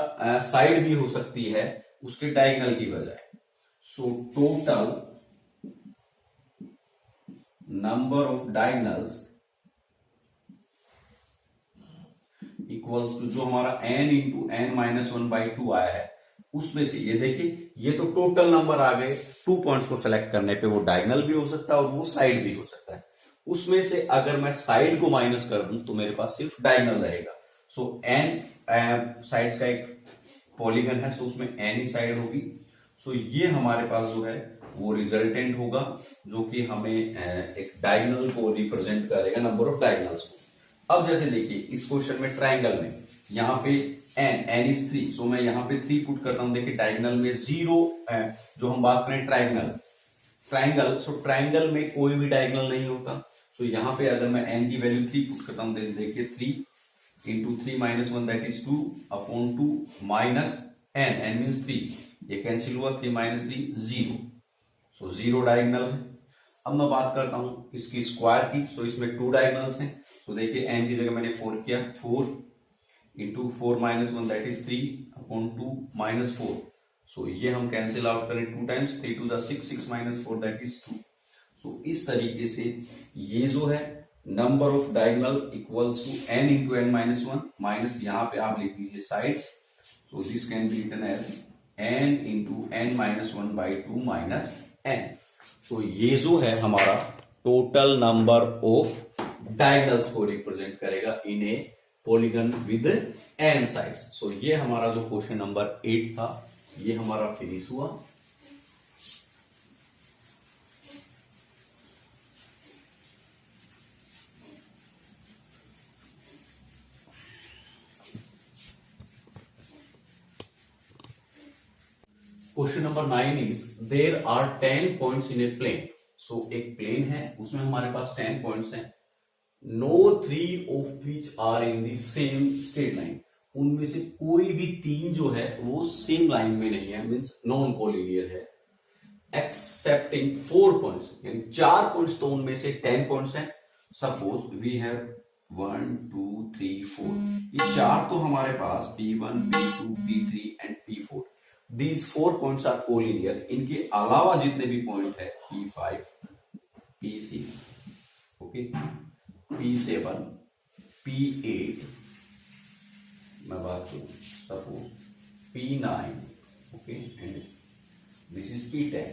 साइड भी हो सकती है उसके डायगोनल की बजाय। So total number of diagonals equals to जो हमारा n इंटू n माइनस 1/2 आया है, उसमें से ये देखिए ये तो टोटल नंबर आ गए। 2 पॉइंट्स को सेलेक्ट करने पे वो डायगोनल भी हो सकता है और वो साइड भी हो सकता है। उसमें से अगर मैं साइड को माइनस कर दूं तो मेरे पास सिर्फ डायगोनल रहेगा। सो n साइड्स का एक पॉलीगन है, सो उसमें n ही साइड होगी। सो ये हमारे पास जो है वो रिजल्टेंट होगा, जो कि हमें एक डायगोनल को रिप्रेजेंट करेगा, नंबर ऑफ डायगोनल्स को। अब जैसे देखिए इस क्वेश्चन में ट्राइंगल में यहाँ पे n इज 3, सो मैं यहाँ पे 3 पुट करता हूं। देखिए डायगोनल में 0 है, जो हम बात करें ट्राइंगल, सो ट्राइंगल में कोई भी डायगोनल नहीं होता। सो यहाँ पे अगर मैं n की वैल्यू 3 पुट करता हूं, देखिए 3 into 3 minus 1 that is 2 upon 2 minus n means 3, ये कैंसिल हुआ, 3 माइनस 3 0, सो 0 डायगोनल है। अब मैं बात करता हूं इसकी स्क्वायर की, सो इसमें 2 डायगोनल्स हैं। सो देखिए n की जगह मैंने 4 किया, 4 into 4 minus 1 that is 3 upon 2 minus 4, so ये हम कैंसिल आउट करें 2 times, 3 two 6, 6 minus 4 that is 2। सो इस तरीके से ये जो है number of diagonal equals to n into n minus 1 minus, यहाँ पे आप लिख दीजिए sides. So this can be written as n into n minus 1/2 minus n। सो ये जो है हमारा टोटल नंबर ऑफ डायगोनल्स को रिप्रेजेंट करेगा in a polygon with n sides. So ये हमारा जो क्वेश्चन नंबर 8 था, ये हमारा फिनिश हुआ। Question number 9 is there are 10 points in a plane. So एक प्लेन है, उसमें हमारे पास 10 पॉइंट्स हैं। No 3 of which are in the same straight line. उनमें से कोई भी 3 जो है वो सेम लाइन में नहीं है, मींस नॉन कोलिनियर है। एक्सेप्टिंग 4 पॉइंट्स, यानी 4 पॉइंट्स तो उनमें से 10 पॉइंट्स हैं। सपोज वी हैव 1 2 3 4, ये 4 तो हमारे पास P1 P2 P3 and P4, these 4 points are collinear। इनके अलावा जितने भी पॉइंट है P5 P6 okay P7 P8, मैं बात करूं suppose P9 okay and this is P10।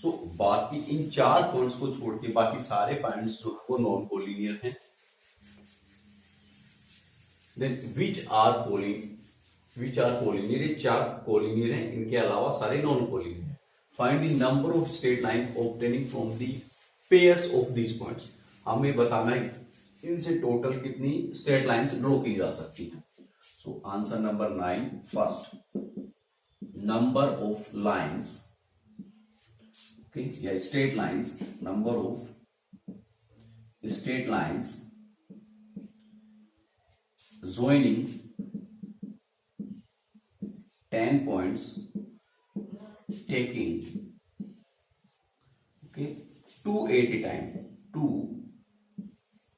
सो बाकी इन 4 पॉइंट्स को छोड़ के बाकी सारे पॉइंट्स जो वो नॉन कोलिनियर हैं। देन विच आर कोलिनियर, ये 4 कोलिनियर हैं, इनके अलावा सारे नॉन कोलिनियर हैं। Find the number of straight line obtaining from the pairs of these points. हमें बताना है इनसे टोटल कितनी स्ट्रेट लाइंस ड्रॉ की जा सकती है? So answer number 9, first number of lines, okay, या straight lines, number of straight lines joining 10 points taking, okay, 2 at a time, 2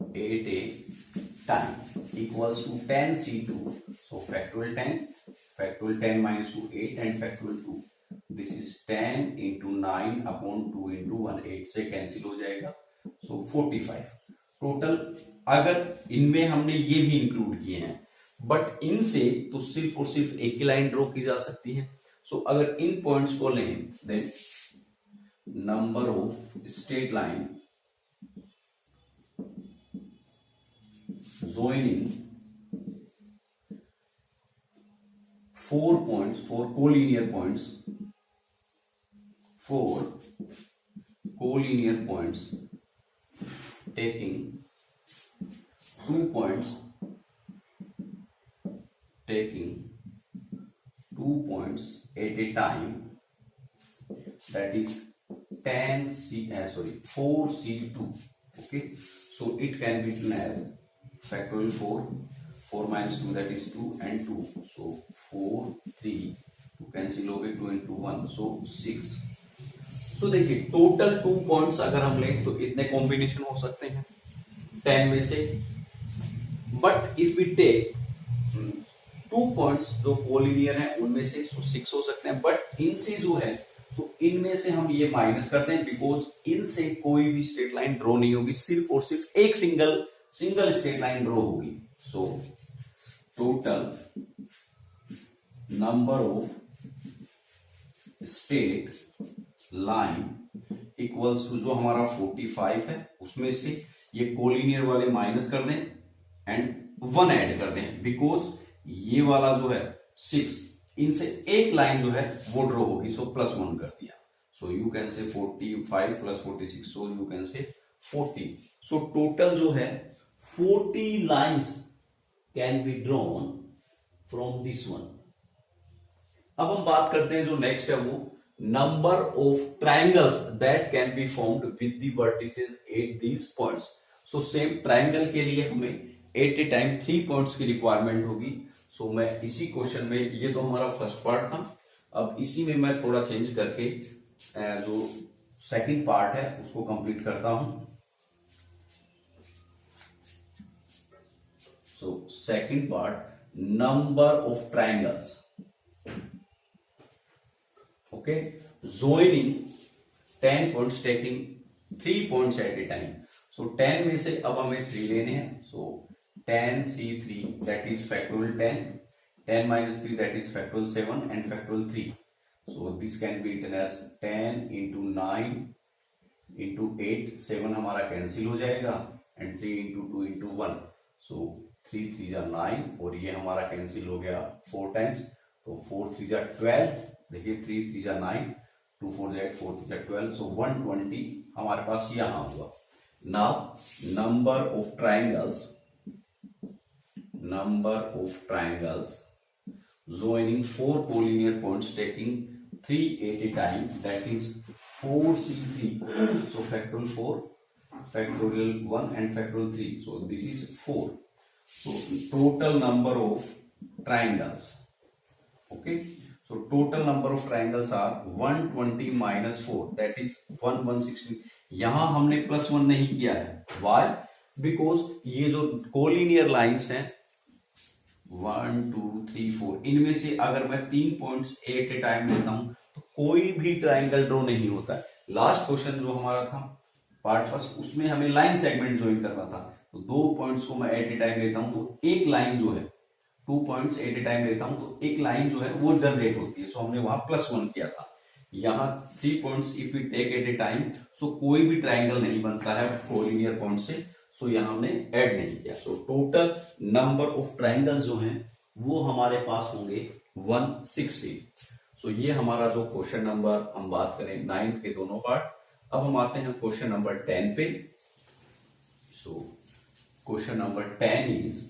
at a time equals to 10c2. So factorial 10 minus 2 8 and factorial 2, this is 10 into 9 upon 2 into 1, 8 से cancel हो जाएगा, so 45 total. अगर इनमें हमने ये भी include किए हैं, बट इनसे तो सिर्फ और सिर्फ एक ही लाइन ड्रॉ की जा सकती है। सो अगर इन पॉइंट्स को लें, then number of straight line joining 4 points, 4 collinear points, 4 collinear points taking 2 points, taking 2 points at a time, that is 4c2. Okay, so it can be written as factorial 4 minus 2, that is 2 and 2, so 4 3 2 cancel हो गए, 2 into 1, so 6। so देखिए total 2 points अगर हम लें तो इतने combination हो सकते हैं 10 में से, but if we take 2 points जो कोलिनियर हैं उनमें से 6 हो सकते हैं, बट इनसे जो है तो इनमें से हम ये माइनस करते हैं, बिकॉज इनसे कोई भी स्ट्रेट लाइन ड्रॉ नहीं होगी, सिर्फ और सिर्फ एक सिंगल स्ट्रेट लाइन ड्रॉ होगी। So total number of straight line equals to जो हमारा 45 है उसमें से ये कोलिनियर वाले माइनस कर दें एंड 1 ऐड कर दें, बिकॉज ये वाला जो है 6 इनसे एक लाइन जो है वो ड्रॉ होगी, सो +1 कर दिया। सो यू कैन से 45 + 46, सो यू कैन से 40। सो टोटल जो है 40 lines can be drawn from this one. अब हम बात करते हैं जो नेक्स्ट है वो number of triangles that can be formed with the vertices at these points. So same triangle के लिए हमें एट ए टाइम 3 पॉइंट्स की रिक्वायरमेंट होगी। सो मैं इसी क्वेश्चन में, ये तो हमारा फर्स्ट पार्ट था, अब इसी में मैं थोड़ा चेंज करके जो सेकंड पार्ट है उसको कंप्लीट करता हूं। So second part, number of triangles, okay, joining 10 points taking 3 points at a time। so 10 में से अब हमें 3 लेने हैं, so 10c3 that is factorial 10, 10 minus 3 that is factorial 7 and factorial 3। so this can be written as 10 into 9 into 8, 7 हमारा cancel हो जाएगा and 3 into 2 into 1, so 3 3 जा 9 और ये हमारा कैंसिल हो गया 4 टाइम्स, तो 4 3 जा 12, देखिए 3 3 जा 9, 2 4 जा 8, 4 3 जा 12, so 120 हमारे पास यहां हुआ। Now number of triangles joining 4 collinear points taking 3 at a time, that is 4c3, so factorial 4, factorial 1 and factorial 3, so this is 4। so total number of triangles, okay, so total number of triangles are 120 minus 4, that is 116। यहां हमने +1 नहीं किया है, why? Because ये जो collinear lines हैं 1 2 3 4, इनमें से अगर मैं 3 पॉइंट्स एट ए टाइम लेता हूं तो कोई भी ट्राइंगल ड्रॉ नहीं होता है। लास्ट क्वेश्चन जो हमारा था पार्ट फर्स्ट, उसमें हमें लाइन सेगमेंट ज्वाइन करना था, तो 2 पॉइंट्स को मैं एट ए टाइम लेता हूं तो एक लाइन जो है, 2 पॉइंट्स एट ए टाइम लेता हूं तो एक लाइन जो है वो जनरेट होती है, सो हमने वहां +1 किया था। यहां 3 points if we take at a time, so कोई भी ट्राइंगल नहीं बनता है कोलिनियर पॉइंट से, सो यहां हमने ऐड नहीं किया। सो टोटल नंबर ऑफ ट्राइंगल्स जो हैं वो हमारे पास होंगे 160। सो ये हमारा जो क्वेश्चन नंबर, हम बात करें 9th के दोनों पार्ट। अब हम आते हैं क्वेश्चन नंबर 10 पे। सो question number 10 is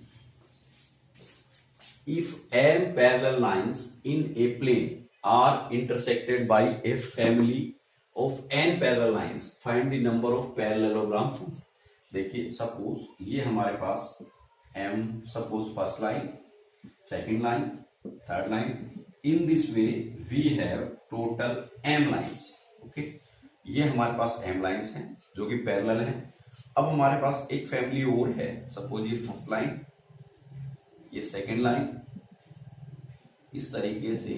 if m parallel lines in a plane are intersected by a family of n parallel lines, find the number of parallelogram formed. देखिए सपोज ये हमारे पास m, suppose first line, second line, third line, in this way we have total m lines. Okay, ये हमारे पास m lines हैं जो कि पैरेलल हैं. अब हमारे पास एक फैमिली और है, सपोज ये फर्स्ट लाइन, ये सेकेंड लाइन, इस तरीके से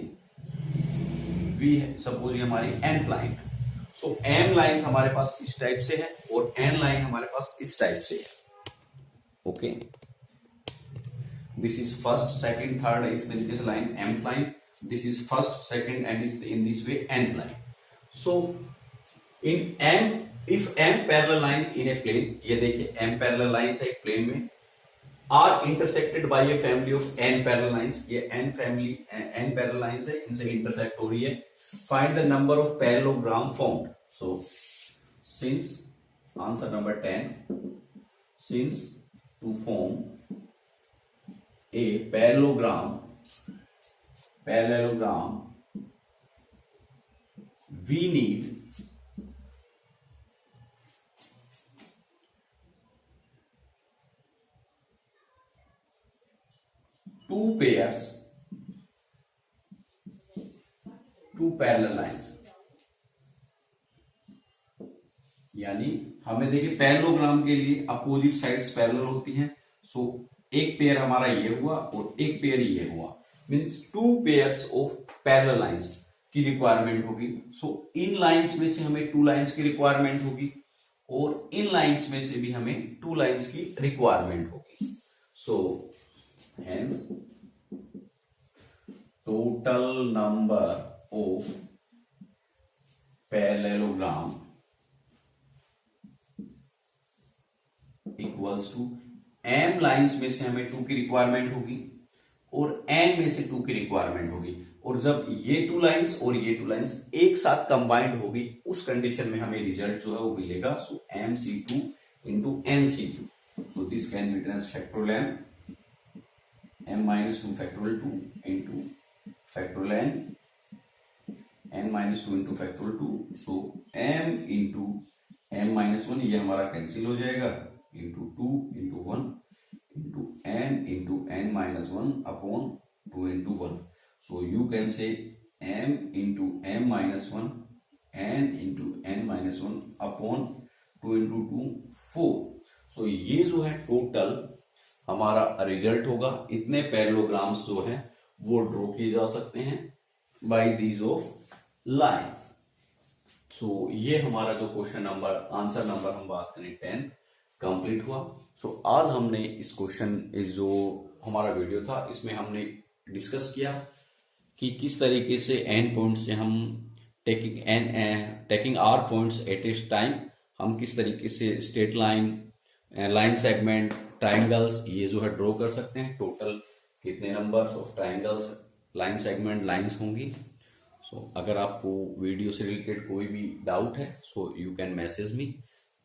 वी है, सपोज ये हमारी nth लाइन है. सो m लाइन हमारे पास इस टाइप से है और n लाइन हमारे पास इस टाइप से है. Okay, this is first, second, third, इस तरीके से line mth line. This is first, second and in this way nth line. So in m, if m parallel lines in a plane, ये देखिए m parallel lines है एक plane में, are intersected by a family of n parallel lines. ये n family n parallel lines है, इनसे intersect हो रही है. Find the number of parallelogram formed. So since answer number 10, since to form a parallelogram we need two pairs, two parallel lines. यानी हमें देखिए parallelogram के लिए अपोजिट साइड्स पैरेलल होती हैं. सो एक पेयर हमारा ये हुआ और एक पेयर ये हुआ, means two pairs of parallel lines की रिक्वायरमेंट होगी. सो इन लाइंस में से हमें टू लाइंस की रिक्वायरमेंट होगी और इन लाइंस में से भी हमें टू लाइंस की रिक्वायरमेंट होगी. So hence total number of parallelogram equals to m lines में से हमें टू की रिक्वायरमेंट होगी और n में से टू की रिक्वायरमेंट होगी. और जब ये टू लाइंस और ये टू लाइंस एक साथ कंबाइंड होगी, उस कंडीशन में हमें रिजल्ट जो है वो मिलेगा. So mc2 into nc2. So this can be written as factorial m minus 2 factorial 2 into factorial n minus 2 into factorial 2. So m into m minus 1 ये हमारा कैंसिल हो जाएगा, into 2 into 1 into n minus 1 upon 2 into 1. So you can say m into m minus 1 n into n minus 1 upon 2 into 2 4. So ये जो है total हमारा result होगा. इतने पैरेललोग्राम्स जो हैं वो ड्रॉ किए जा सकते हैं बाय दीज ऑफ लाइंस. सो ये हमारा जो क्वेश्चन नंबर, आंसर नंबर हम बात करें 10 कंप्लीट हुआ. सो आज हमने इस क्वेश्चन, इस जो हमारा वीडियो था, इसमें हमने डिस्कस किया कि किस तरीके से एन पॉइंट्स से हम taking r points at a time हम किस तरीके से straight line, line segment, triangles ये जो है ड्रॉ कर सकते हैं. टोटल कितने numbers of triangles, line segment, lines होंगी. सो अगर आपको वीडियो से रिलेटेड कोई भी डाउट है, सो you can message me.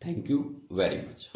Thank you very much.